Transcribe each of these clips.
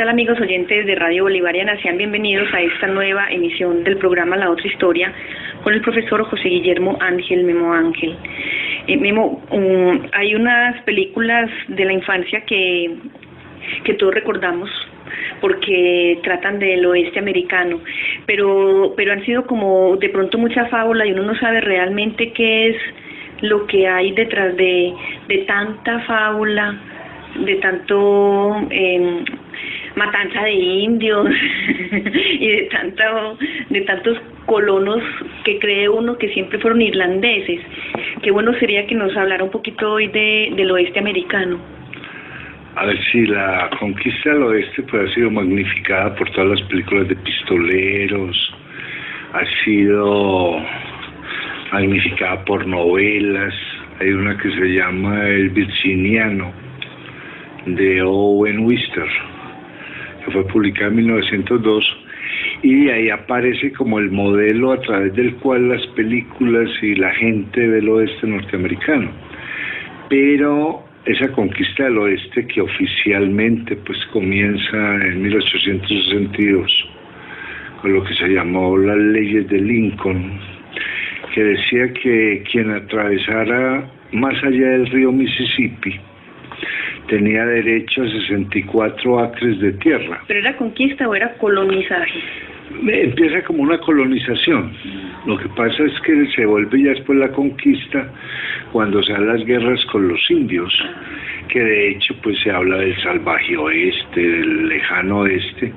tal, amigos oyentes de Radio Bolivariana? Sean bienvenidos a esta nueva emisión del programa La Otra Historia con el profesor José Guillermo Ángel Memo Ángel. Memo, hay unas películas de la infancia que todos recordamos porque tratan del oeste americano, pero han sido como de pronto mucha fábula y uno no sabe realmente qué es lo que hay detrás de tanta fábula, de tanto matanza de indios y de tantos colonos que cree uno que siempre fueron irlandeses. Qué bueno sería que nos hablara un poquito hoy del oeste americano. A ver, si la conquista del oeste pues ha sido magnificada por todas las películas de pistoleros, ha sido magnificada por novelas. Hay una que se llama El Virginiano, de Owen Wister, que fue publicada en 1902, y ahí aparece como el modelo a través del cual las películas y la gente del oeste norteamericano. Pero esa conquista del oeste, que oficialmente pues comienza en 1862 con lo que se llamó las leyes de Lincoln, que decía que quien atravesara más allá del río Mississippi tenía derecho a 64 acres de tierra. ¿Pero era conquista o era colonizaje? Empieza como una colonización. Lo que pasa es que se vuelve ya después la conquista cuando se dan las guerras con los indios, que de hecho pues se habla del salvaje oeste, del lejano oeste,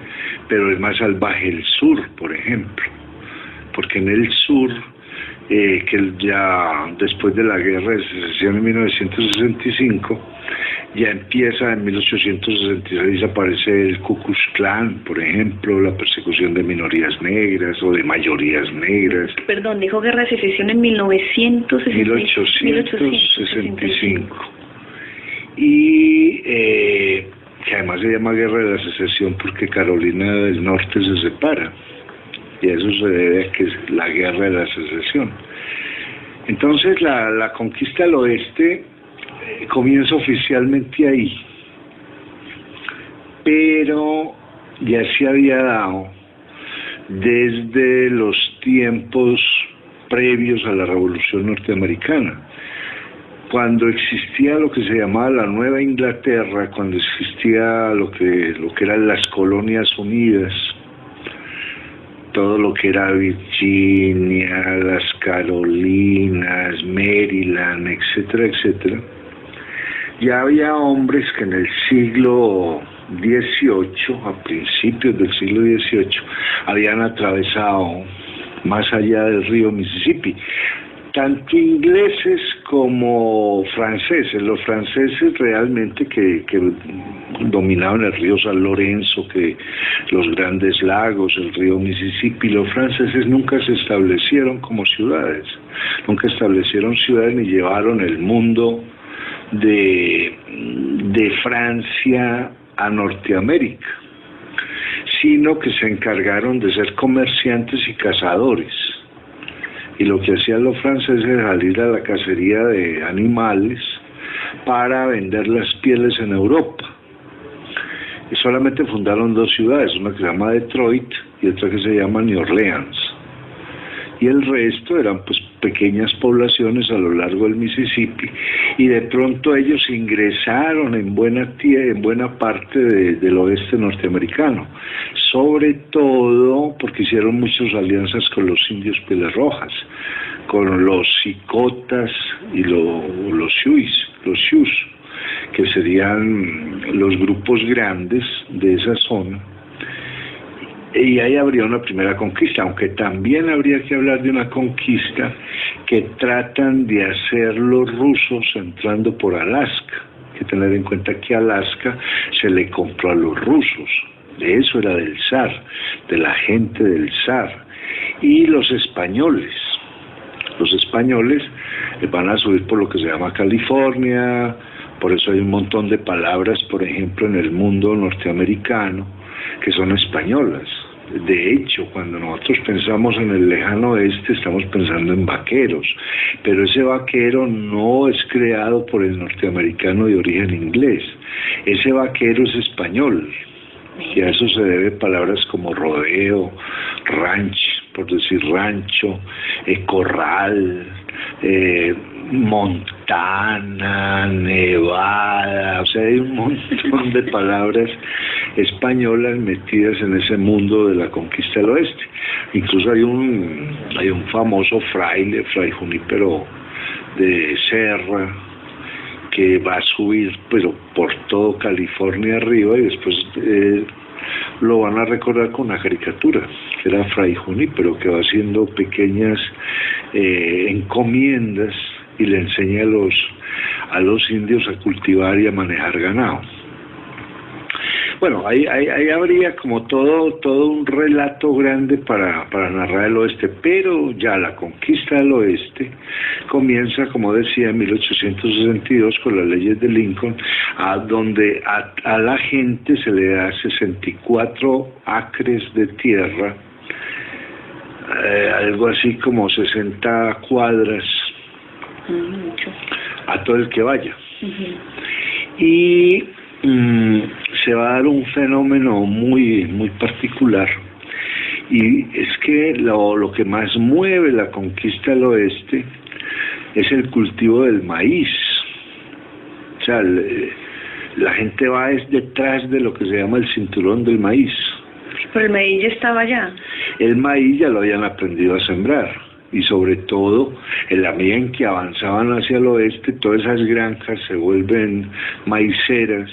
pero es más salvaje el sur, por ejemplo, porque en el sur, que ya después de la guerra de secesión en 1965, ya empieza en 1866, aparece el Ku Klux Klan, por ejemplo, la persecución de minorías negras o de mayorías negras. Perdón, dijo guerra de secesión en 1865. Y que además se llama guerra de la secesión porque Carolina del Norte se separa. Y eso se debe a que es la guerra de la secesión. Entonces la conquista del oeste comienza oficialmente ahí, pero ya se había dado desde los tiempos previos a la Revolución Norteamericana, cuando existía lo que se llamaba la Nueva Inglaterra, cuando existía lo que eran las Colonias Unidas, todo lo que era Virginia, las Carolinas, Maryland, etcétera, etcétera. Ya había hombres que en el siglo XVIII, a principios del siglo XVIII, habían atravesado más allá del río Mississippi, tanto ingleses como franceses. Los franceses realmente que dominaban el río San Lorenzo, que los grandes lagos, el río Mississippi. Los franceses nunca se establecieron como ciudades, nunca establecieron ciudades ni llevaron el mundo de Francia a Norteamérica, sino que se encargaron de ser comerciantes y cazadores. Y lo que hacían los franceses era salir a la cacería de animales para vender las pieles en Europa. Y solamente fundaron dos ciudades, una que se llama Detroit y otra que se llama New Orleans. Y el resto eran pues pequeñas poblaciones a lo largo del Mississippi, y de pronto ellos ingresaron en buena parte del oeste norteamericano, sobre todo porque hicieron muchas alianzas con los indios Pieles Rojas, con los Sicotas y los Sioux, que serían los grupos grandes de esa zona. Y ahí habría una primera conquista, aunque también habría que hablar de una conquista que tratan de hacer los rusos entrando por Alaska. Hay que tener en cuenta que Alaska se le compró a los rusos, de eso era del zar, de la gente del zar. Y los españoles van a subir por lo que se llama California, por eso hay un montón de palabras, por ejemplo, en el mundo norteamericano, que son españolas. De hecho, cuando nosotros pensamos en el lejano oeste, estamos pensando en vaqueros, pero ese vaquero no es creado por el norteamericano de origen inglés, ese vaquero es español. Y a eso se debe palabras como rodeo, ranch, por decir rancho, corral, montana, nevada, o sea, hay un montón de palabras españolas metidas en ese mundo de la conquista del oeste. Incluso hay un famoso fraile, Fray Junípero de Serra, que va a subir pero por todo California arriba, y después lo van a recordar con una caricatura, que era Fray Junípero, que va haciendo pequeñas encomiendas y le enseña a los indios a cultivar y a manejar ganado. Bueno, ahí habría como todo un relato grande para narrar el oeste, pero ya la conquista del oeste comienza, como decía, en 1862 con las leyes de Lincoln, donde a la gente se le da 64 acres de tierra, algo así como 60 cuadras, a todo el que vaya. Y se va a dar un fenómeno muy particular, y es que lo que más mueve la conquista del oeste es el cultivo del maíz. O sea, la gente va detrás de lo que se llama el cinturón del maíz. Pero el maíz ya estaba allá. El maíz ya lo habían aprendido a sembrar, y sobre todo en la medida en que avanzaban hacia el oeste, todas esas granjas se vuelven maiceras,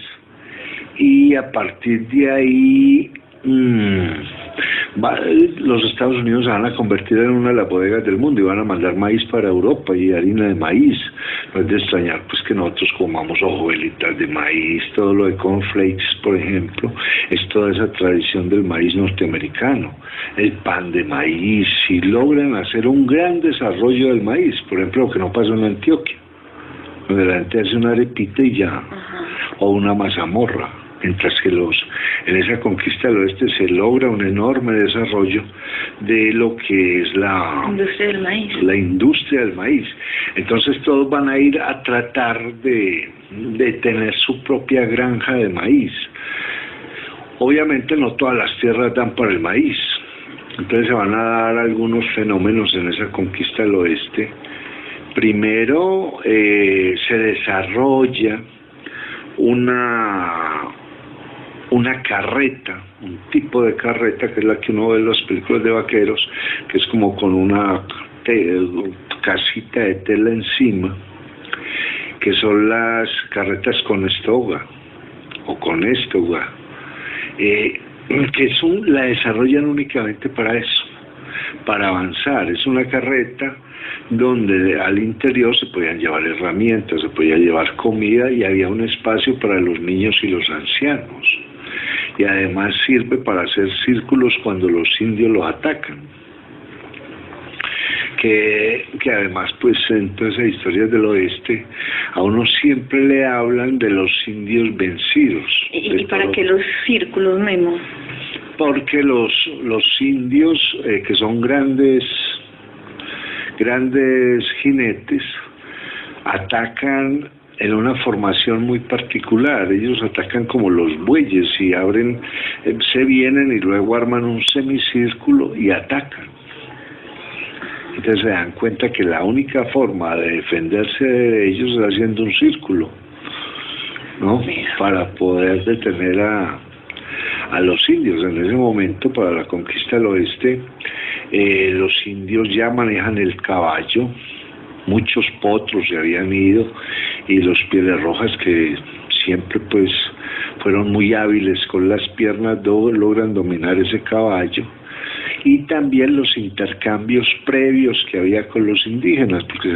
y a partir de ahí los Estados Unidos se van a convertir en una de las bodegas del mundo y van a mandar maíz para Europa y harina de maíz. No es de extrañar pues que nosotros comamos hojuelitas de maíz, todo lo de cornflakes, por ejemplo, es toda esa tradición del maíz norteamericano, el pan de maíz, y logran hacer un gran desarrollo del maíz, por ejemplo, lo que no pasó en Antioquia, donde la gente hace una arepita y ya, o una mazamorra. Mientras que en esa conquista del oeste se logra un enorme desarrollo de lo que es la industria del maíz. Entonces todos van a ir a tratar de tener su propia granja de maíz. Obviamente no todas las tierras dan para el maíz, entonces se van a dar algunos fenómenos en esa conquista del oeste. Primero se desarrolla una carreta, un tipo de carreta que es la que uno ve en las películas de vaqueros, que es como con una casita de tela encima, que son las carretas con estoga o con estoga, que la desarrollan únicamente para eso, para avanzar. Es una carreta donde al interior se podían llevar herramientas, se podía llevar comida, y había un espacio para los niños y los ancianos. Y además sirve para hacer círculos cuando los indios los atacan. Que además, pues en todas esas historias del oeste, a uno siempre le hablan de los indios vencidos. ¿Y para qué los círculos, Memo? Porque los indios, que son grandes jinetes, atacan en una formación muy particular. Ellos atacan como los bueyes y se vienen y luego arman un semicírculo y atacan. Entonces se dan cuenta que la única forma de defenderse de ellos es haciendo un círculo, ¿no? Para poder detener a los indios. En ese momento, para la conquista del oeste, los indios ya manejan el caballo, muchos potros se habían ido, y los Pieles Rojas, que siempre pues fueron muy hábiles con las piernas, logran dominar ese caballo. Y también los intercambios previos que había con los indígenas, porque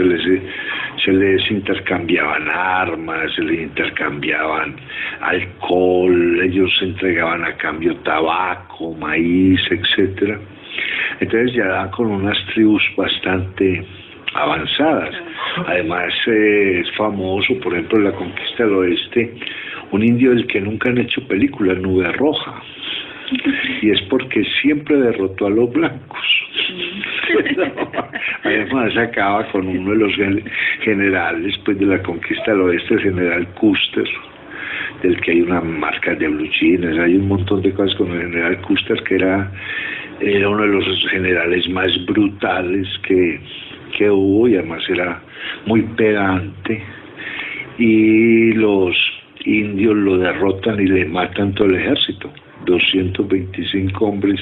se les intercambiaban armas, se les intercambiaban alcohol, ellos entregaban a cambio tabaco, maíz, etcétera. Entonces ya dan con unas tribus bastante avanzadas. Además es famoso, por ejemplo, en la conquista del oeste, un indio del que nunca han hecho película, Nube Roja, y es porque siempre derrotó a los blancos. Además acaba con uno de los generales pues de la conquista del oeste, el general Custer, del que hay una marca de blue jeans, hay un montón de cosas con el general Custer, que era uno de los generales más brutales que hubo, y además era muy pedante, y los indios lo derrotan y le matan todo el ejército. 225 hombres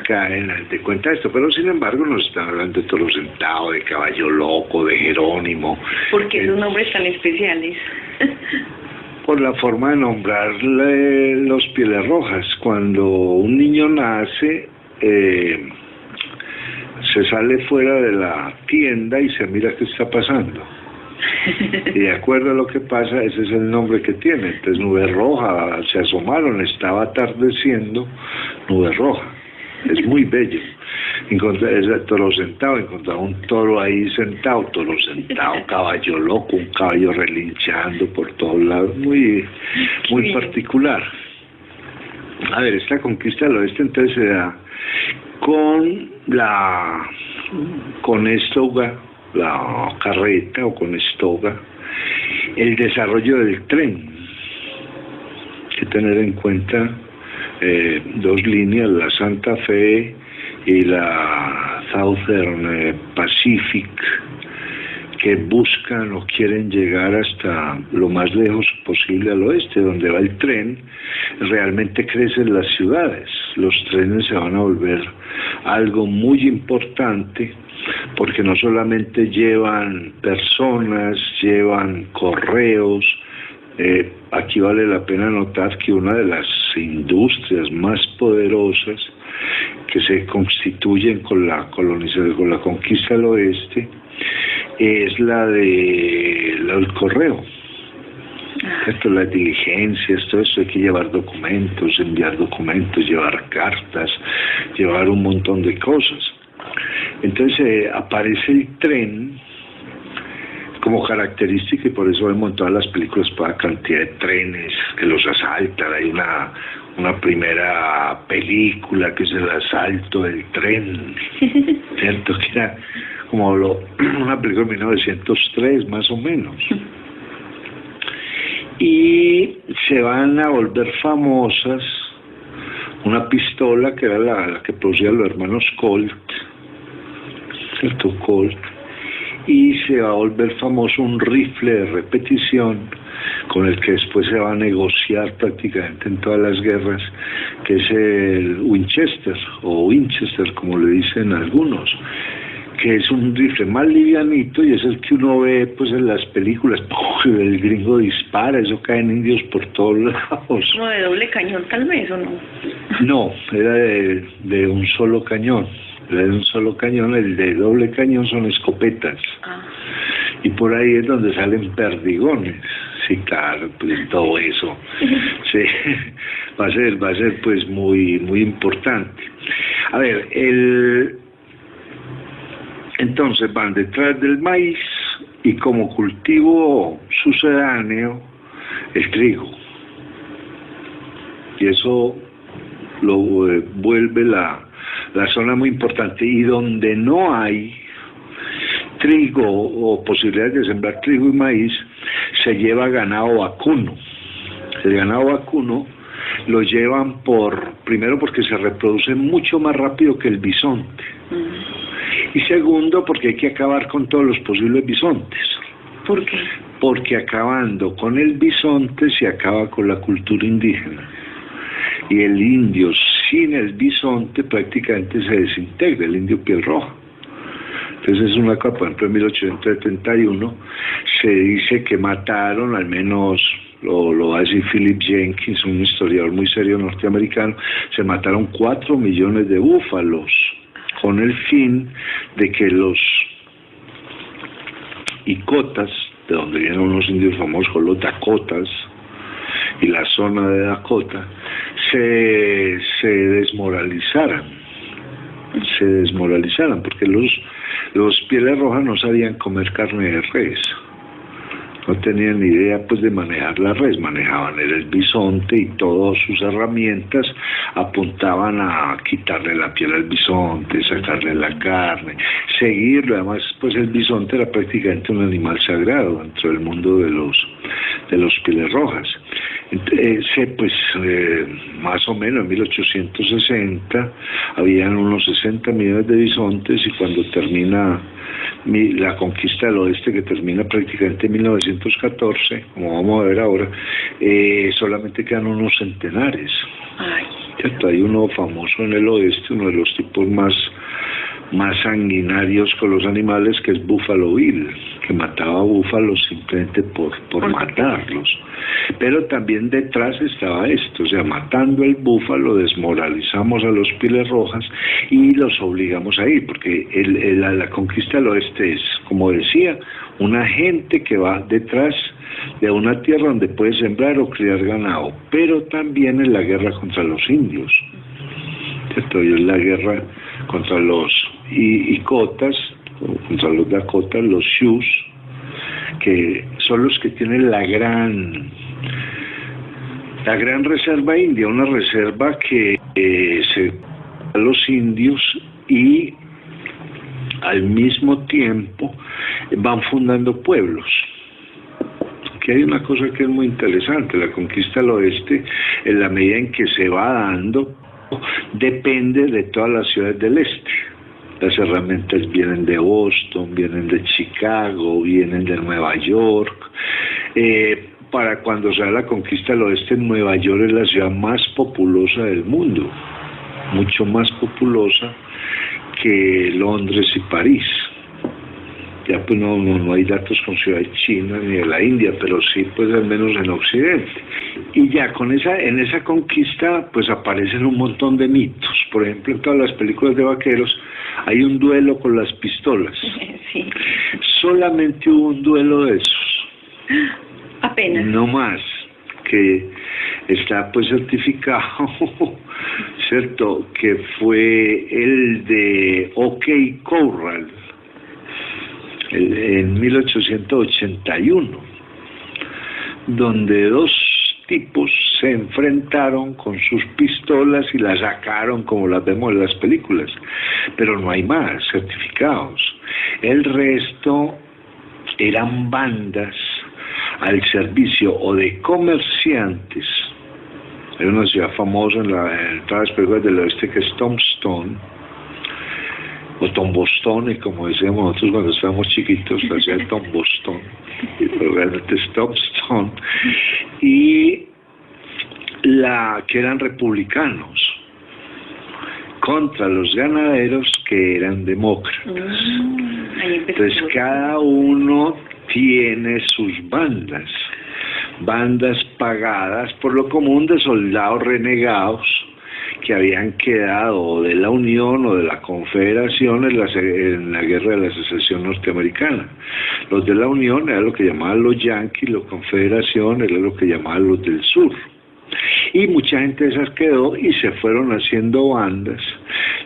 caen de cuenta de esto, pero sin embargo nos están hablando de Toro Sentado, de Caballo Loco, de Jerónimo. ¿Por qué esos nombres tan especiales? Por la forma de nombrarle los Pieles Rojas. Cuando un niño nace, se sale fuera de la tienda y se mira qué está pasando. Y de acuerdo a lo que pasa, ese es el nombre que tiene. Entonces, Nube Roja, se asomaron, estaba atardeciendo, Nube Roja. Es muy bello. Toro Sentado, encontraba un toro ahí sentado, Toro Sentado, Caballo Loco, un caballo relinchando por todos lados, muy particular. A ver, esta conquista del oeste entonces se da con estoga, la carreta, o con estoga, el desarrollo del tren. Hay que tener en cuenta dos líneas, la Santa Fe y la Southern Pacific, que buscan o quieren llegar hasta lo más lejos posible al oeste. Donde va el tren, realmente crecen las ciudades. Los trenes se van a volver algo muy importante, porque no solamente llevan personas, llevan correos. Aquí vale la pena notar que una de las industrias más poderosas que se constituyen con la colonización, con la conquista del oeste, es la del correo. Esto, las diligencias, todo esto, hay que llevar documentos, enviar documentos, llevar cartas, llevar un montón de cosas. Entonces aparece el tren como característica, y por eso vemos en todas las películas toda cantidad de trenes que los asaltan. Hay una primera película que es el asalto del tren, ¿cierto? Que era como una película de 1903 más o menos. Y se van a volver famosas una pistola que era la que producían los hermanos Colt, ¿cierto? Colt, y se va a volver famoso un rifle de repetición con el que después se va a negociar prácticamente en todas las guerras, que es el Winchester, o Winchester como le dicen algunos, que es un rifle más livianito y es el que uno ve pues en las películas. El gringo dispara, eso caen indios por todos lados. ¿No de doble cañón tal vez o no? No, era de un solo cañón. Era de un solo cañón. El de doble cañón son escopetas. Y por ahí es donde salen perdigones. Sí, claro, pues todo eso. Sí, va a ser pues muy importante. A ver, entonces van detrás del maíz, y como cultivo sucedáneo, el trigo. Y eso lo vuelve la zona muy importante. Y donde no hay trigo o posibilidades de sembrar trigo y maíz, se lleva ganado vacuno. El ganado vacuno lo llevan primero porque se reproduce mucho más rápido que el bisonte. Y segundo, porque hay que acabar con todos los posibles bisontes. ¿Por qué? Porque acabando con el bisonte se acaba con la cultura indígena. Y el indio sin el bisonte prácticamente se desintegra, el indio piel roja. Entonces es una cosa, por ejemplo, en 1871 se dice que mataron, al menos lo va a decir Philip Jenkins, un historiador muy serio norteamericano, se mataron 4 millones de búfalos, con el fin de que los Icotas, de donde vienen unos indios famosos, los Dakotas, y la zona de Dakota, se desmoralizaran, porque los Pieles Rojas no sabían comer carne de res, no tenían ni idea pues de manejar la res, manejaban el bisonte, y todas sus herramientas apuntaban a quitarle la piel al bisonte, sacarle la carne, seguirlo. Además pues el bisonte era prácticamente un animal sagrado dentro del mundo de los Pieles Rojas. Más o menos en 1860 habían unos 60 millones de bisontes, y cuando termina la conquista del oeste, que termina prácticamente en 1914, como vamos a ver ahora, solamente quedan unos centenares. ¿Cierto? Hay uno famoso en el oeste, uno de los tipos más sanguinarios con los animales, que es Buffalo Bill, que mataba búfalos simplemente por matarlos. Pero también detrás estaba esto, o sea, matando el búfalo desmoralizamos a los Pieles Rojas y los obligamos a ir, porque la conquista del oeste es, como decía, una gente que va detrás de una tierra donde puede sembrar o criar ganado, pero también en la guerra contra los indios, ¿cierto? Y es la guerra contra los Icotas, contra los Dakotas, los Sioux, que son los que tienen la gran reserva india, una reserva que se a los indios, y al mismo tiempo van fundando pueblos. Aquí hay una cosa que es muy interesante: la conquista del oeste, en la medida en que se va dando, depende de todas las ciudades del este. Las herramientas vienen de Boston, vienen de Chicago, vienen de Nueva York. Para cuando se da la conquista del oeste, Nueva York es la ciudad más populosa del mundo, mucho más populosa que Londres y París. Ya pues no hay datos con ciudades chinas ni de la India, pero sí pues al menos en Occidente. Y ya en esa conquista pues aparecen un montón de mitos. Por ejemplo, en todas las películas de vaqueros hay un duelo con las pistolas. Sí. Solamente hubo un duelo de esos. Apenas. No más, que está pues certificado, ¿cierto? Que fue el de OK Corral, en 1881, donde dos tipos se enfrentaron con sus pistolas y las sacaron como las vemos en las películas, pero no hay más certificados. El resto eran bandas al servicio o de comerciantes. Hay una ciudad famosa en todas las películas del oeste que es Tombstone, o Tombstone, y como decíamos nosotros cuando estábamos chiquitos, la ciudad de Tombstone, pero realmente es Tombstone, y que eran republicanos contra los ganaderos, que eran demócratas. Entonces cada uno tiene sus bandas pagadas por lo común de soldados renegados que habían quedado de la Unión o de la Confederación en la guerra de la secesión norteamericana. Los de la Unión eran lo que llamaban los Yankees, la Confederación era lo que llamaban los del Sur. Y mucha gente de esas quedó y se fueron haciendo bandas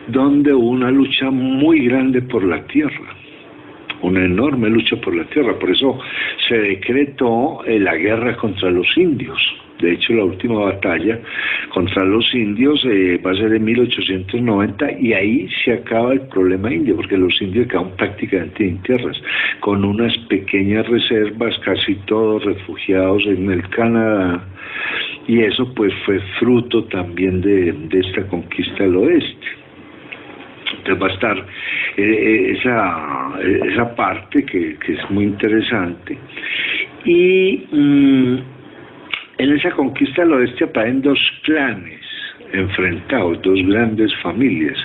donde hubo una lucha muy grande por la tierra, una enorme lucha por la tierra. Por eso se decretó la guerra contra los indios. De hecho, la última batalla contra los indios va a ser en 1890, y ahí se acaba el problema indio, porque los indios quedan prácticamente sin tierras, con unas pequeñas reservas, casi todos refugiados en el Canadá, y eso pues fue fruto también de esta conquista del oeste. Entonces va a estar esa parte que es muy interesante. Y en esa conquista del oeste aparecen dos clanes enfrentados, dos grandes familias.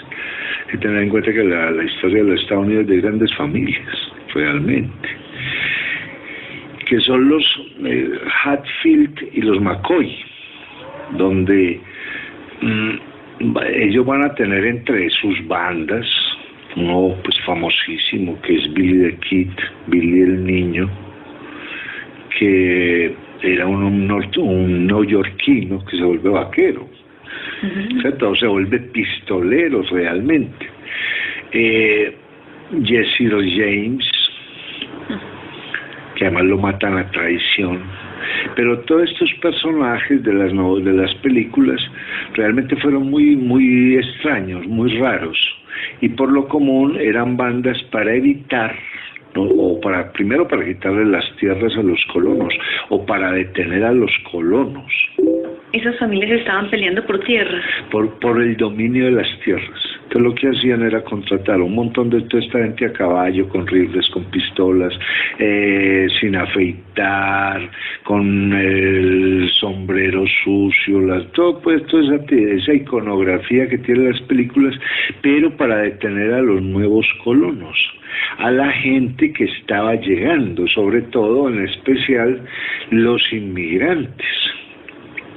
Hay que tener en cuenta que la historia de los Estados Unidos es de grandes familias, realmente, que son los Hatfield y los McCoy, donde ellos van a tener entre sus bandas uno pues famosísimo, que es Billy the Kid, Billy el Niño, que era un neoyorquino que se vuelve vaquero, ¿cierto? Se vuelve pistolero realmente. Jesse James, que además lo matan a traición. Pero todos estos personajes de las películas realmente fueron muy extraños, muy raros, y por lo común eran bandas para evitar ¿no? Primero para quitarle las tierras a los colonos, o para detener a los colonos. Esas familias estaban peleando por tierras. Por el dominio de las tierras. Entonces lo que hacían era contratar un montón de toda esta gente a caballo, con rifles, con pistolas, sin afeitar, con el sombrero sucio, toda esa iconografía que tienen las películas, pero para detener a los nuevos colonos, a la gente que estaba llegando, sobre todo, en especial, los inmigrantes.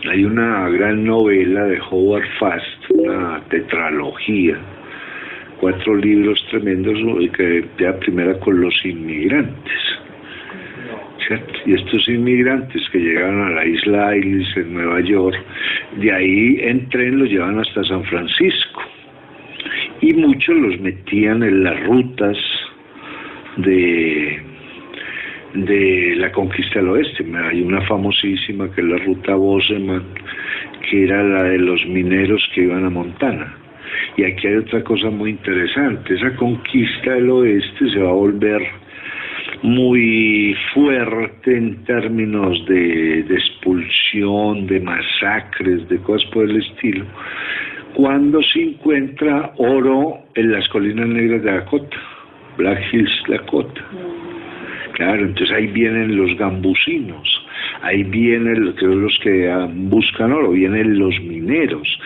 Hay una gran novela de Howard Fast, una tetralogía, 4 libros tremendos, que la primera con los inmigrantes, ¿cierto? Y estos inmigrantes que llegaron a la isla Isles en Nueva York, de ahí en tren los llevan hasta San Francisco, y muchos los metían en las rutas de la conquista del oeste. Hay una famosísima que es la ruta Bozeman, que era la de los mineros que iban a Montana. Y aquí hay otra cosa muy interesante: esa conquista del oeste se va a volver muy fuerte en términos de expulsión, de masacres, de cosas por el estilo, cuando se encuentra oro en las colinas negras de Dakota, Black Hills, Dakota. Claro, entonces ahí vienen los gambusinos, ahí vienen los que buscan oro, vienen los mineros.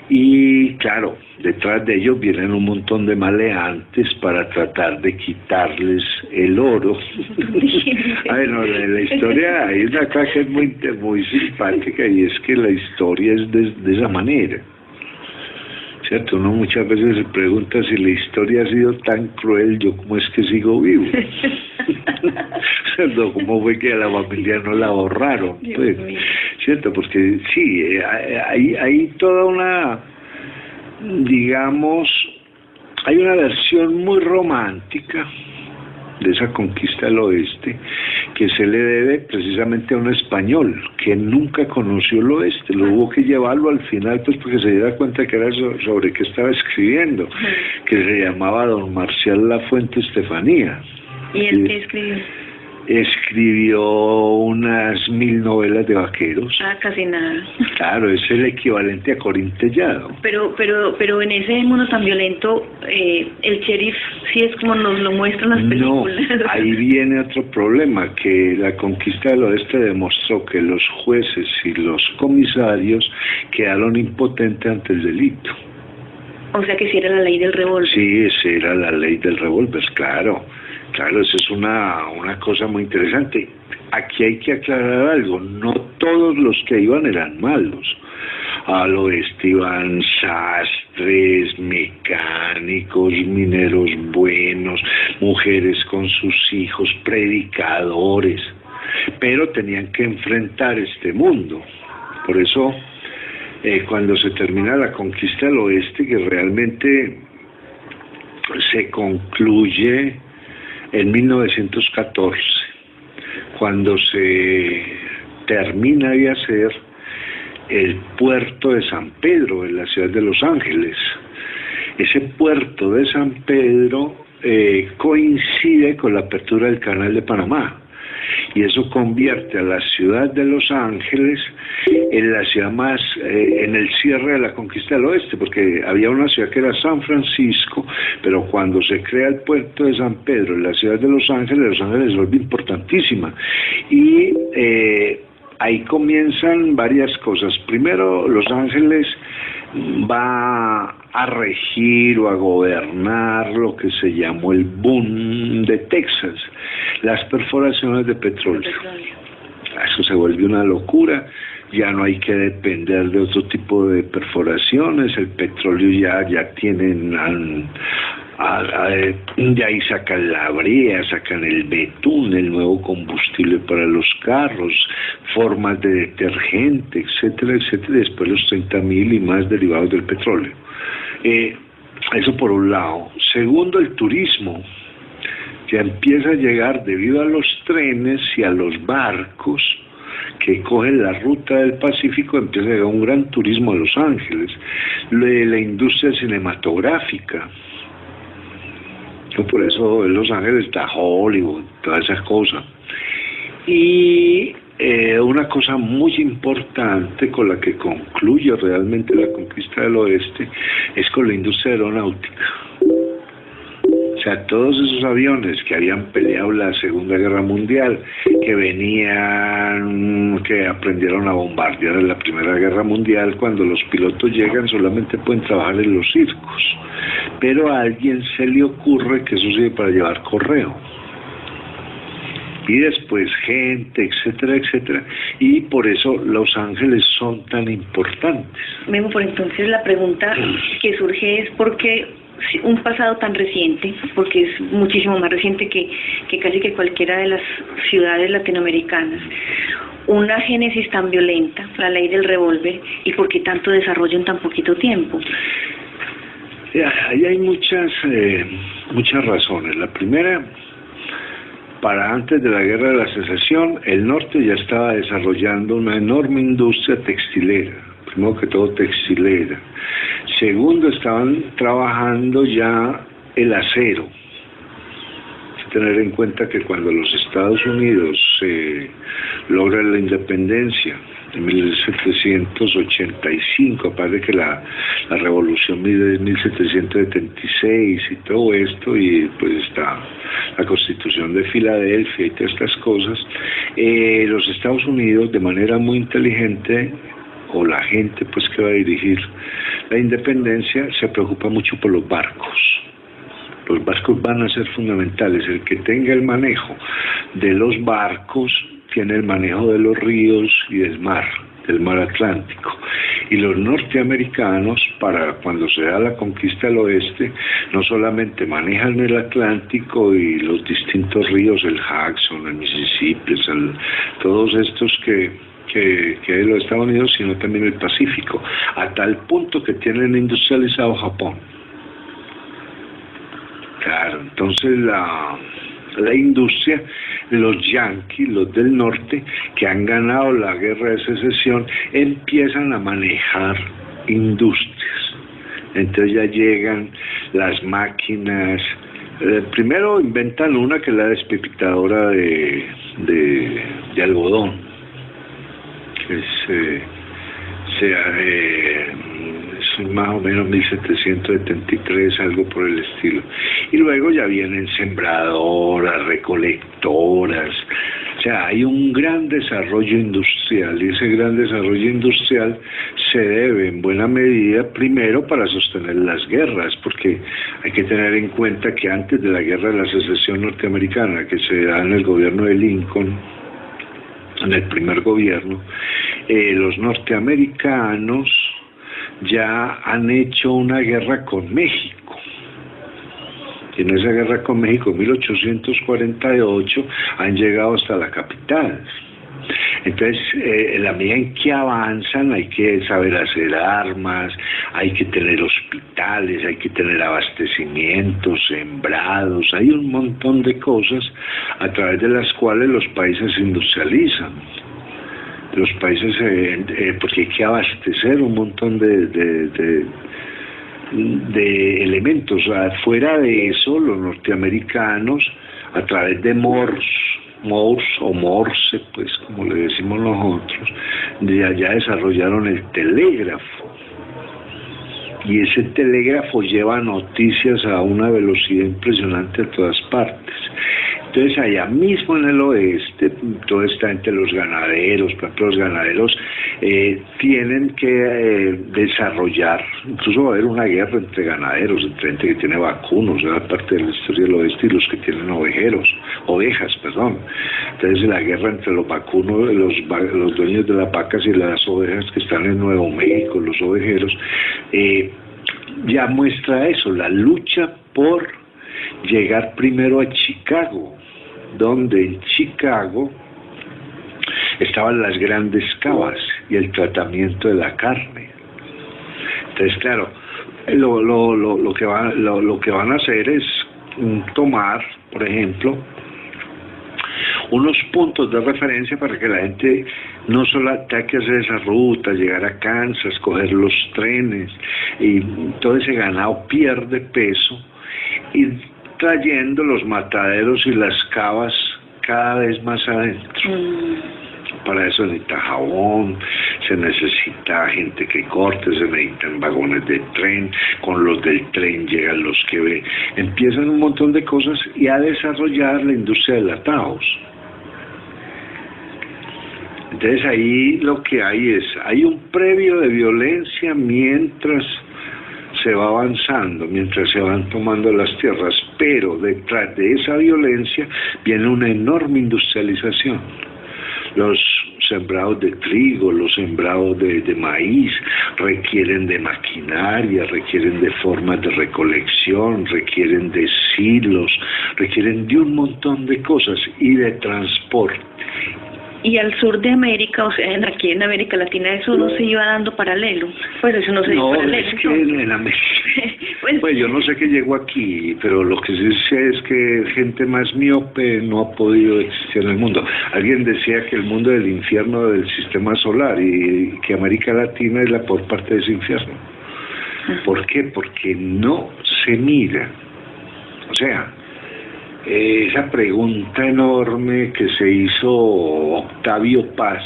Y claro, detrás de ellos vienen un montón de maleantes para tratar de quitarles el oro. Bueno, en la historia hay una cosa que es muy simpática, y es que la historia es de esa manera. ¿Cierto? Uno muchas veces se pregunta, si la historia ha sido tan cruel, ¿yo cómo es que sigo vivo? ¿Cierto? ¿Cómo fue que a la familia no la borraron? Pues, ¿cierto? Porque sí, hay toda una, digamos, hay una versión muy romántica de esa conquista del oeste, que se le debe precisamente a un español que nunca conoció el oeste. Lo hubo que llevarlo al final, pues, porque se diera cuenta que era sobre qué estaba escribiendo, que se llamaba don Marcial Lafuente Estefanía. ¿Y él qué escribió? Escribió unas 1000 novelas de vaqueros. Ah, casi nada. Claro, es el equivalente a Corintellado. Pero en ese mundo tan violento, el sheriff sí es como nos lo muestran las películas. No, ahí viene otro problema, que la conquista del oeste demostró que los jueces y los comisarios quedaron impotentes ante el delito. O sea que sí era la ley del revólver. Sí, esa era la ley del revólver, claro. Claro, esa es una cosa muy interesante. Aquí hay que aclarar algo: no todos los que iban eran malos. Al oeste iban sastres, mecánicos, mineros buenos, mujeres con sus hijos, predicadores, pero tenían que enfrentar este mundo. Por eso, cuando se termina la conquista del oeste, que realmente se concluye en 1914, cuando se termina de hacer el puerto de San Pedro en la ciudad de Los Ángeles. Ese puerto de San Pedro coincide con la apertura del Canal de Panamá, y eso convierte a la ciudad de Los Ángeles en la ciudad más, en el cierre de la conquista del oeste, porque había una ciudad que era San Francisco, pero cuando se crea el puerto de San Pedro en la ciudad de Los Ángeles se vuelve importantísima. Y ahí comienzan varias cosas. Primero, Los Ángeles va a regir o a gobernar lo que se llamó el boom de Texas, las perforaciones de petróleo. Eso se vuelve una locura, ya no hay que depender de otro tipo de perforaciones, el petróleo ya tienen, de ahí sacan la brea, sacan el betún, el nuevo combustible para los carros, formas de detergente, etcétera, etcétera, después los 30.000 y más derivados del petróleo. Eso por un lado. Segundo, el turismo. Ya empieza a llegar, debido a los trenes y a los barcos que cogen la ruta del Pacífico, empieza a llegar un gran turismo a Los Ángeles. La industria cinematográfica. Por eso en Los Ángeles está Hollywood, todas esas cosas. Y una cosa muy importante con la que concluye realmente la conquista del oeste es con la industria aeronáutica. O sea, todos esos aviones que habían peleado la Segunda Guerra Mundial, que aprendieron a bombardear en la Primera Guerra Mundial, cuando los pilotos llegan solamente pueden trabajar en los circos. Pero a alguien se le ocurre que eso sirve para llevar correo. Y después gente, etcétera, etcétera. Y por eso Los Ángeles son tan importantes. Memo, por entonces la pregunta que surge es ¿por qué un pasado tan reciente, porque es muchísimo más reciente que casi que cualquiera de las ciudades latinoamericanas, una génesis tan violenta, la ley del revólver, y por qué tanto desarrollo en tan poquito tiempo? Ahí hay muchas razones. La primera, para antes de la Guerra de la Secesión, el norte ya estaba desarrollando una enorme industria textilera, primero que todo textilera. Segundo, estaban trabajando ya el acero. Hay que tener en cuenta que cuando los Estados Unidos logran la independencia en 1785, aparte que la revolución de 1776 y todo esto, y pues está la Constitución de Filadelfia y todas estas cosas, los Estados Unidos de manera muy inteligente, o la gente pues que va a dirigir la independencia, se preocupa mucho por los barcos. Los barcos van a ser fundamentales. El que tenga el manejo de los barcos tiene el manejo de los ríos y del mar Atlántico. Y los norteamericanos, para cuando se da la conquista del oeste, no solamente manejan el Atlántico y los distintos ríos, el Hudson, el Mississippi, todos estos que es los Estados Unidos, sino también el Pacífico, a tal punto que tienen industrializado Japón. Claro, entonces la industria, los yanquis, los del norte, que han ganado la guerra de secesión, empiezan a manejar industrias. Entonces ya llegan las máquinas. Primero inventan una que es la despepitadora de algodón. Es más o menos 1773, algo por el estilo. Y luego ya vienen sembradoras, recolectoras. O sea, hay un gran desarrollo industrial, y ese gran desarrollo industrial se debe en buena medida primero para sostener las guerras, porque hay que tener en cuenta que antes de la Guerra de la Secesión norteamericana, que se da en el gobierno de Lincoln, en el primer gobierno, los norteamericanos ya han hecho una guerra con México. Y en esa guerra con México, en 1848, han llegado hasta la capital. Entonces, en la medida en que avanzan, hay que saber hacer armas, hay que tener hospitales, hay que tener abastecimientos, sembrados, hay un montón de cosas a través de las cuales los países se industrializan. Los países, porque hay que abastecer un montón de elementos. Fuera de eso, los norteamericanos, a través de Morse o Morse, pues como le decimos nosotros, ya desarrollaron el telégrafo. Y ese telégrafo lleva noticias a una velocidad impresionante a todas partes. Entonces allá mismo en el oeste, todo está entre los ganaderos. Por ejemplo, los ganaderos tienen que desarrollar, incluso va a haber una guerra entre ganaderos, entre gente que tiene vacunos, es parte de la historia del oeste, y los que tienen ovejas. Entonces la guerra entre los vacunos, los dueños de las vacas y las ovejas que están en Nuevo México, los ovejeros, ya muestra eso, la lucha por llegar primero a Chicago, donde en Chicago estaban las grandes cavas y el tratamiento de la carne. Entonces, claro, lo que van a hacer es tomar, por ejemplo, unos puntos de referencia para que la gente no solo tenga que hacer esa ruta, llegar a Kansas, coger los trenes, y todo ese ganado pierde peso, y trayendo los mataderos y las cavas cada vez más adentro. Para eso se necesita jabón, se necesita gente que corte, se necesitan vagones de tren, con los del tren llegan los que empiezan un montón de cosas y a desarrollar la industria de latados. Entonces ahí lo que hay un previo de violencia mientras se va avanzando, mientras se van tomando las tierras, pero detrás de esa violencia viene una enorme industrialización. Los sembrados de trigo, los sembrados de maíz requieren de maquinaria, requieren de formas de recolección, requieren de silos, requieren de un montón de cosas y de transporte. Y al sur de América, o sea, aquí en América Latina, eso no se iba dando paralelo. Pues eso no se dio paralelo. No, es que en América, pues yo no sé qué llegó aquí, pero lo que sí sé es que gente más miope no ha podido existir en el mundo. Alguien decía que el mundo es el infierno del sistema solar y que América Latina es la peor parte de ese infierno. ¿Por qué? Porque no se mira. O sea, esa pregunta enorme que se hizo Octavio Paz,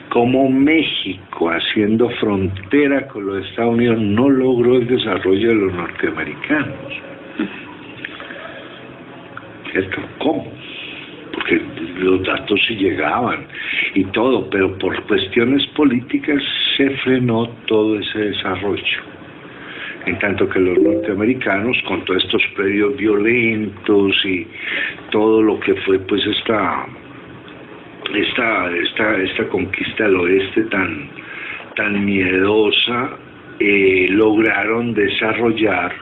cómo México, haciendo frontera con los Estados Unidos, no logró el desarrollo de los norteamericanos. ¿Cierto? ¿Cómo? Porque los datos sí llegaban y todo, pero por cuestiones políticas se frenó todo ese desarrollo. En tanto que los norteamericanos, con todos estos predios violentos y todo lo que fue pues esta conquista del oeste tan miedosa, lograron desarrollar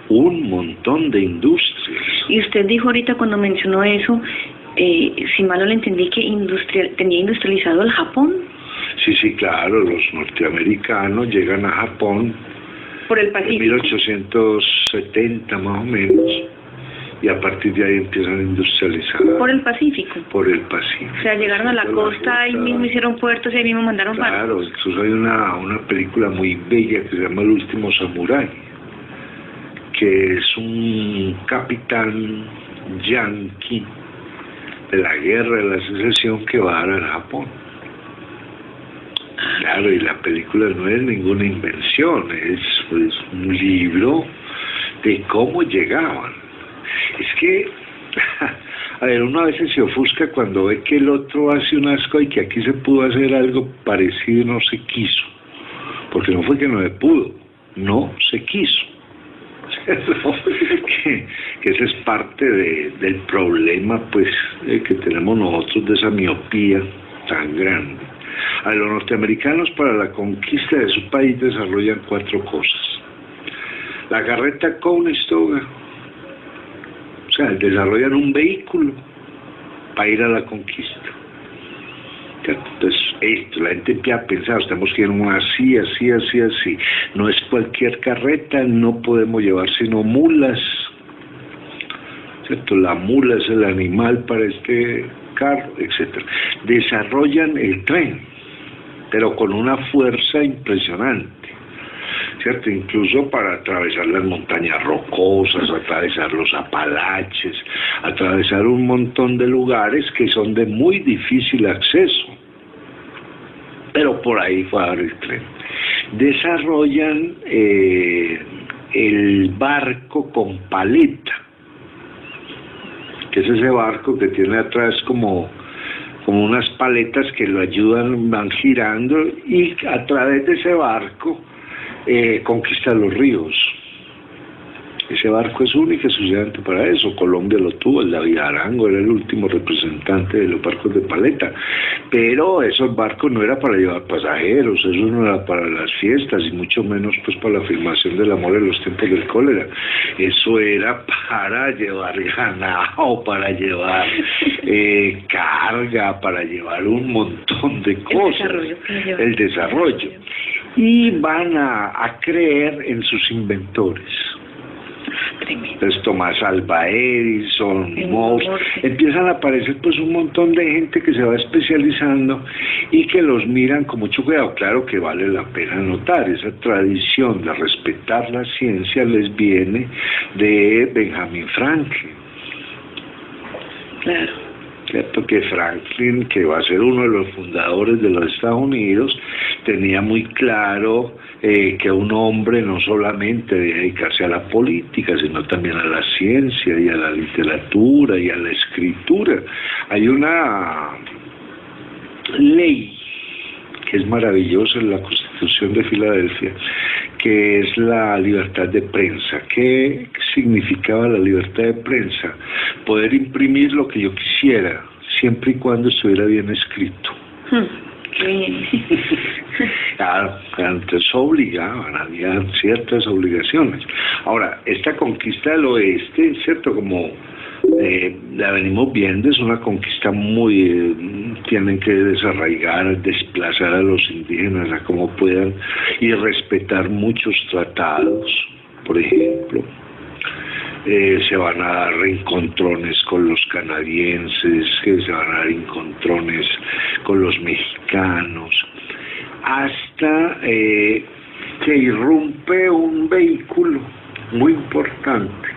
un montón de industrias. Y usted dijo ahorita cuando mencionó eso, si mal no le entendí, que tenía industrializado el Japón. Sí, claro, los norteamericanos llegan a Japón por el Pacífico. En 1870 más o menos, y a partir de ahí empiezan a industrializar. ¿Por el Pacífico? Por el Pacífico. O sea, llegaron a la costa, ahí mismo hicieron puertos y ahí mismo mandaron barcos. Claro, incluso hay una película muy bella que se llama El último samurái, que es un capitán yanqui de la guerra de la secesión que va a dar al Japón. Claro, y la película no es ninguna invención, es pues, un libro de cómo llegaban. Es que, a ver, uno a veces se ofusca cuando ve que el otro hace un asco y que aquí se pudo hacer algo parecido y no se quiso. Porque no fue que no se pudo, no se quiso. que ese es parte del problema pues que tenemos nosotros de esa miopía tan grande. A los norteamericanos para la conquista de su país desarrollan 4 cosas. La carreta Conestoga, o sea, desarrollan un vehículo para ir a la conquista. Entonces, la gente empieza a pensar, tenemos que ir así, así, así, así. No es cualquier carreta, no podemos llevar sino mulas. ¿Cierto? La mula es el animal para este carro, etc. Desarrollan el tren, pero con una fuerza impresionante, ¿cierto? Incluso para atravesar las montañas rocosas, atravesar los Apalaches, atravesar un montón de lugares que son de muy difícil acceso, pero por ahí fue a dar el tren. Desarrollan el barco con paleta, que es ese barco que tiene atrás como unas paletas que lo ayudan, van girando, y a través de ese barco conquista los ríos. Ese barco es único y exclusivamente para eso. Colombia lo tuvo, el David Arango era el último representante de los barcos de paleta, pero esos barcos no era para llevar pasajeros, eso no era para las fiestas y mucho menos pues para la afirmación del amor en los tiempos del cólera. Eso era para llevar ganado, para llevar carga, para llevar un montón de cosas. El desarrollo. Y van a creer en sus inventores. tremendo. Entonces Tomás Alva Edison, Morse, empiezan a aparecer pues un montón de gente que se va especializando y que los miran con mucho cuidado. Claro que vale la pena notar, esa tradición de respetar la ciencia les viene de Benjamin Franklin. Claro. ¿Cierto? Que Franklin, que va a ser uno de los fundadores de los Estados Unidos, tenía muy claro que un hombre no solamente debe dedicarse a la política, sino también a la ciencia y a la literatura y a la escritura. Hay una ley que es maravillosa en la Constitución de Filadelfia, que es la libertad de prensa. ¿Qué significaba la libertad de prensa? Poder imprimir lo que yo quisiera, siempre y cuando estuviera bien escrito. Qué bien. Claro, antes obligaban, había ciertas obligaciones. Ahora, esta conquista del oeste, ¿cierto? Como la venimos viendo, es una conquista muy... tienen que desarraigar, desplazar a los indígenas a como puedan y respetar muchos tratados, por ejemplo. Se van a dar encontrones con los canadienses, se van a dar encontrones con los mexicanos, hasta que irrumpe un vehículo muy importante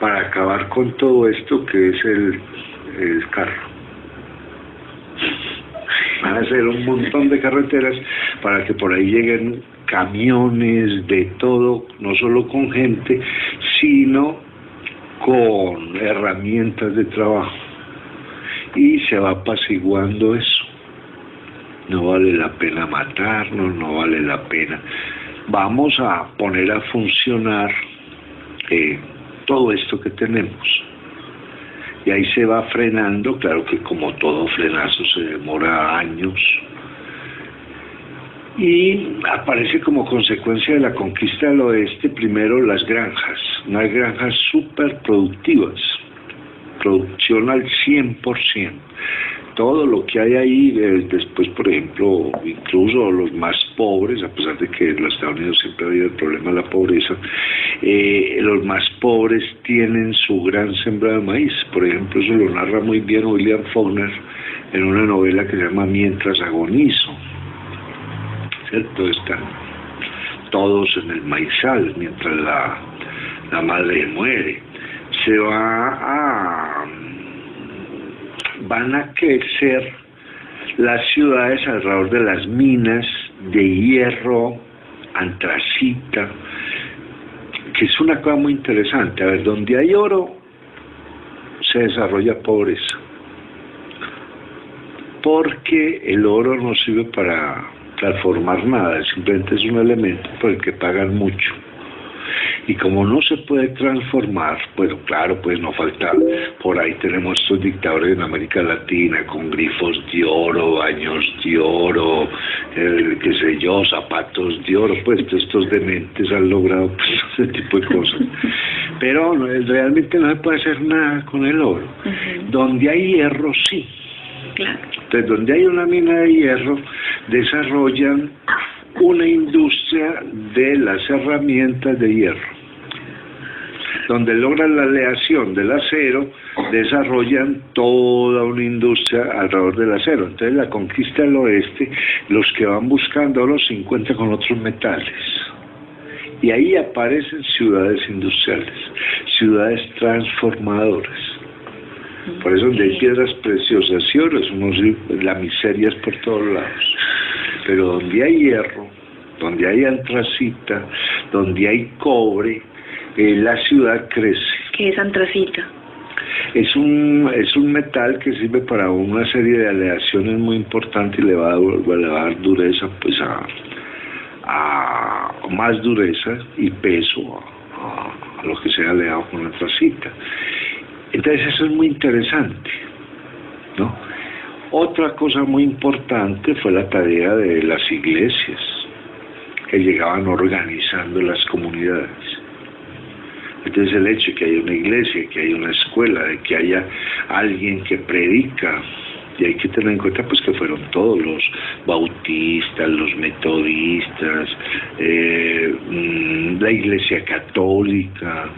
para acabar con todo esto, que es el carro. Van a hacer un montón de carreteras para que por ahí lleguen camiones de todo, no solo con gente, sino con herramientas de trabajo. Y se va apaciguando eso. No vale la pena matarnos, no vale la pena. Vamos a poner a funcionar todo esto que tenemos. Y ahí se va frenando, claro que como todo frenazo se demora años. Y aparece como consecuencia de la conquista del oeste, primero las granjas, unas granjas súper productivas, producción al 100%. Todo lo que hay ahí, después, por ejemplo, incluso los más pobres, a pesar de que en los Estados Unidos siempre ha habido el problema de la pobreza, los más pobres tienen su gran sembrado de maíz. Por ejemplo, eso lo narra muy bien William Faulkner en una novela que se llama Mientras agonizo. ¿Cierto? Están todos en el maizal mientras la madre muere. Van a crecer las ciudades alrededor de las minas de hierro, antracita, que es una cosa muy interesante. A ver, donde hay oro se desarrolla pobreza, porque el oro no sirve para transformar nada, simplemente es un elemento por el que pagan mucho. Y como no se puede transformar, bueno, claro, pues no falta, por ahí tenemos estos dictadores en América Latina con grifos de oro, baños de oro, qué sé yo, zapatos de oro, pues estos dementes han logrado pues, ese tipo de cosas. Pero realmente no se puede hacer nada con el oro. Donde hay hierro, sí. Claro. Entonces, donde hay una mina de hierro, desarrollan una industria de las herramientas de hierro. Donde logran la aleación del acero, desarrollan toda una industria alrededor del acero. Entonces la conquista del oeste, los que van buscando oro se encuentran con otros metales. Y ahí aparecen ciudades industriales, ciudades transformadoras. Por eso donde hay piedras preciosas y oro, la miseria es por todos lados. Pero donde hay hierro, donde hay antracita, donde hay cobre, la ciudad crece. ¿Qué es antracita? Es un metal que sirve para una serie de aleaciones muy importantes y le va a dar dureza, pues a más dureza y peso a lo que se ha aleado con antracita. Entonces eso es muy interesante, ¿no? Otra cosa muy importante fue la tarea de las iglesias, que llegaban organizando las comunidades. Entonces el hecho de que haya una iglesia, que haya una escuela, de que haya alguien que predica, y hay que tener en cuenta pues que fueron todos los bautistas, los metodistas, la Iglesia Católica,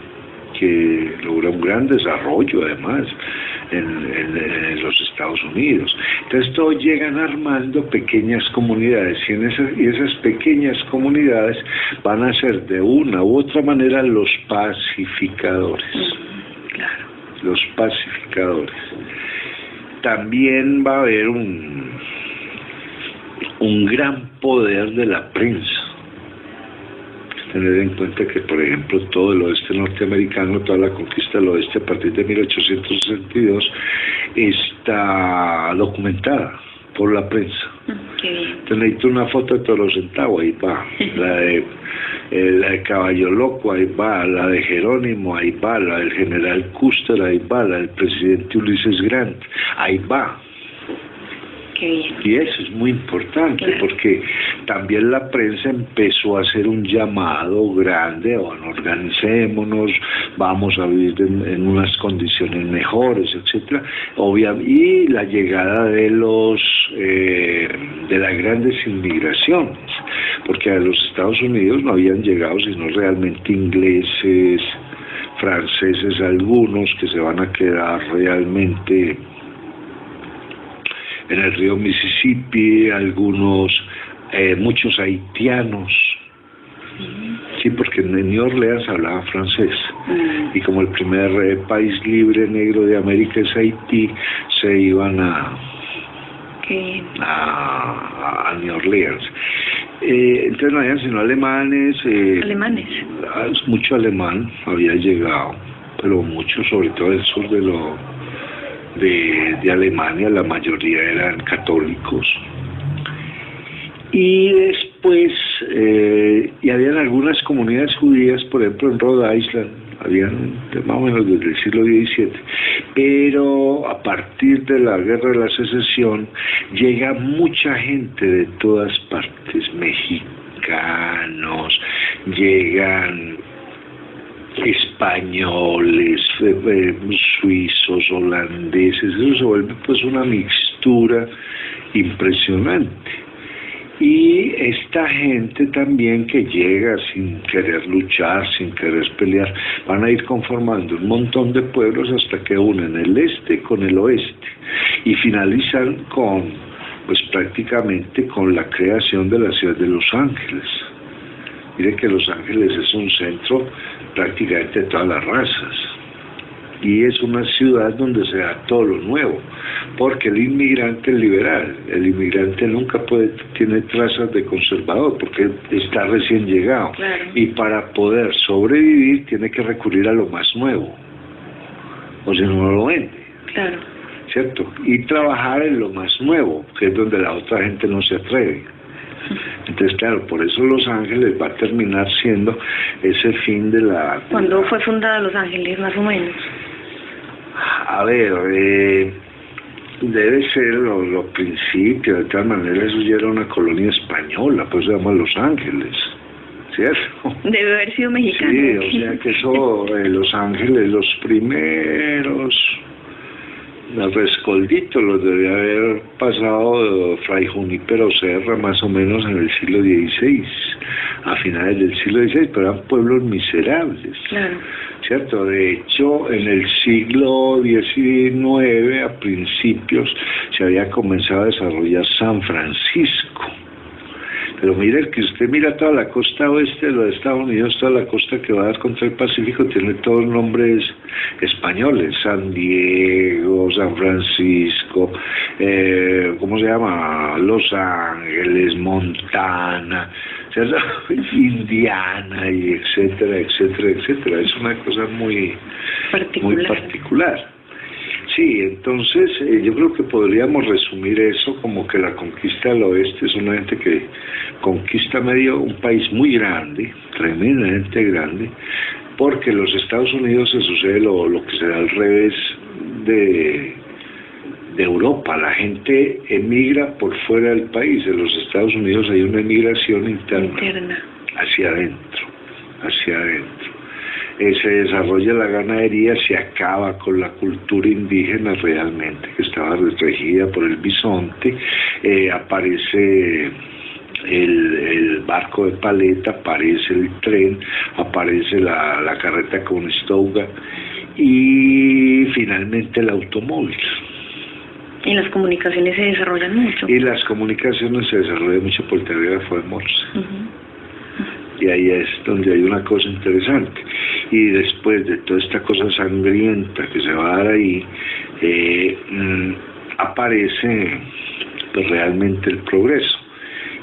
que logra un gran desarrollo además en los Estados Unidos. Entonces todos llegan armando pequeñas comunidades y esas pequeñas comunidades van a ser de una u otra manera los pacificadores. Claro. Los pacificadores. También va a haber un gran poder de la prensa. Tener en cuenta que, por ejemplo, todo el oeste norteamericano, toda la conquista del oeste a partir de 1862 está documentada por la prensa. Qué bien. Entonces necesito una foto de Toro Centavo, ahí va. La de Caballo Loco, ahí va. La de Jerónimo, ahí va. La del general Custer, ahí va. La del presidente Ulises Grant, ahí va. Y eso es muy importante, claro, porque también la prensa empezó a hacer un llamado grande: bueno, organicémonos, vamos a vivir en unas condiciones mejores, etcétera. Y la llegada de las grandes inmigraciones, porque a los Estados Unidos no habían llegado sino realmente ingleses, franceses, algunos que se van a quedar realmente en el río Mississippi, muchos haitianos, sí, porque en New Orleans hablaban francés, y como el primer país libre negro de América es Haití, se iban a New Orleans. Entonces no habían sino alemanes. Mucho alemán había llegado, pero mucho, sobre todo del sur de Alemania, la mayoría eran católicos. Y después, y habían algunas comunidades judías, por ejemplo en Rhode Island, habían más o menos desde el siglo XVII, pero a partir de la Guerra de la Secesión llega mucha gente de todas partes, mexicanos, llegan españoles, suizos, holandeses. Eso se vuelve pues una mixtura impresionante. Y esta gente también que llega sin querer luchar, sin querer pelear, van a ir conformando un montón de pueblos hasta que unen el este con el oeste y finalizan prácticamente con la creación de la ciudad de Los Ángeles. Mire que Los Ángeles es un centro prácticamente de todas las razas, y es una ciudad donde se da todo lo nuevo, porque el inmigrante es liberal, el inmigrante nunca tiene trazas de conservador, porque está recién llegado, claro, y para poder sobrevivir tiene que recurrir a lo más nuevo, o si no lo vende. Claro. ¿Cierto? Y trabajar en lo más nuevo, que es donde la otra gente no se atreve. Entonces, claro, por eso Los Ángeles va a terminar siendo ese fin de la... ¿Cuándo fue fundada Los Ángeles, más o menos? A ver, debe ser los principios. De tal manera, eso ya era una colonia española, pues se llama Los Ángeles, ¿cierto? Debe haber sido mexicano. Sí, o sea que eso, Los Ángeles, los primeros... Los rescolditos los debía haber pasado Fray Junípero Serra más o menos en el siglo XVI, a finales del siglo XVI, pero eran pueblos miserables, claro, ¿cierto? De hecho, en el siglo XIX, a principios, se había comenzado a desarrollar San Francisco. Pero mire, que usted mira toda la costa oeste de los Estados Unidos, toda la costa que va a dar contra el Pacífico, tiene todos nombres españoles: San Diego, San Francisco, ¿cómo se llama? Los Ángeles, Montana, ¿cierto? Indiana, y etcétera, etcétera, etcétera. Es una cosa muy particular. Sí, entonces yo creo que podríamos resumir eso como que la conquista del oeste es una gente que conquista un país muy grande, tremendamente grande, porque en los Estados Unidos se sucede lo que se da al revés de Europa. La gente emigra por fuera del país. En los Estados Unidos hay una emigración interna. Hacia adentro. Se desarrolla la ganadería, se acaba con la cultura indígena realmente, que estaba regida por el bisonte, aparece el barco de paleta, aparece el tren, aparece la carreta con Conestoga y finalmente el automóvil. Y las comunicaciones se desarrollan mucho. Y las comunicaciones se desarrollan mucho por telégrafo de Morse. Y ahí es donde hay una cosa interesante. Y después de toda esta cosa sangrienta que se va a dar ahí, aparece pues, realmente el progreso.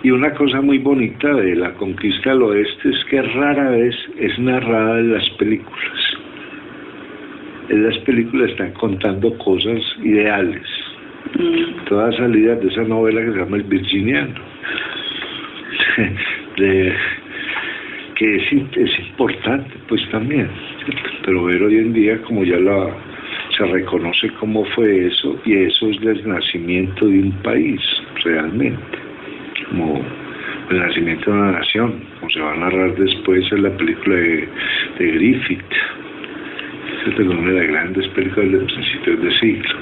Y una cosa muy bonita de la conquista del oeste es que rara vez es narrada en las películas. En las películas están contando cosas ideales. Todas salidas de esa novela que se llama El Virginiano. Que es importante pues también, ¿cierto? Pero ver hoy en día como ya se reconoce cómo fue eso, y eso es el nacimiento de un país realmente, como el nacimiento de una nación, como se va a narrar después en la película de Griffith. Esta es una de las grandes películas de principios de siglo.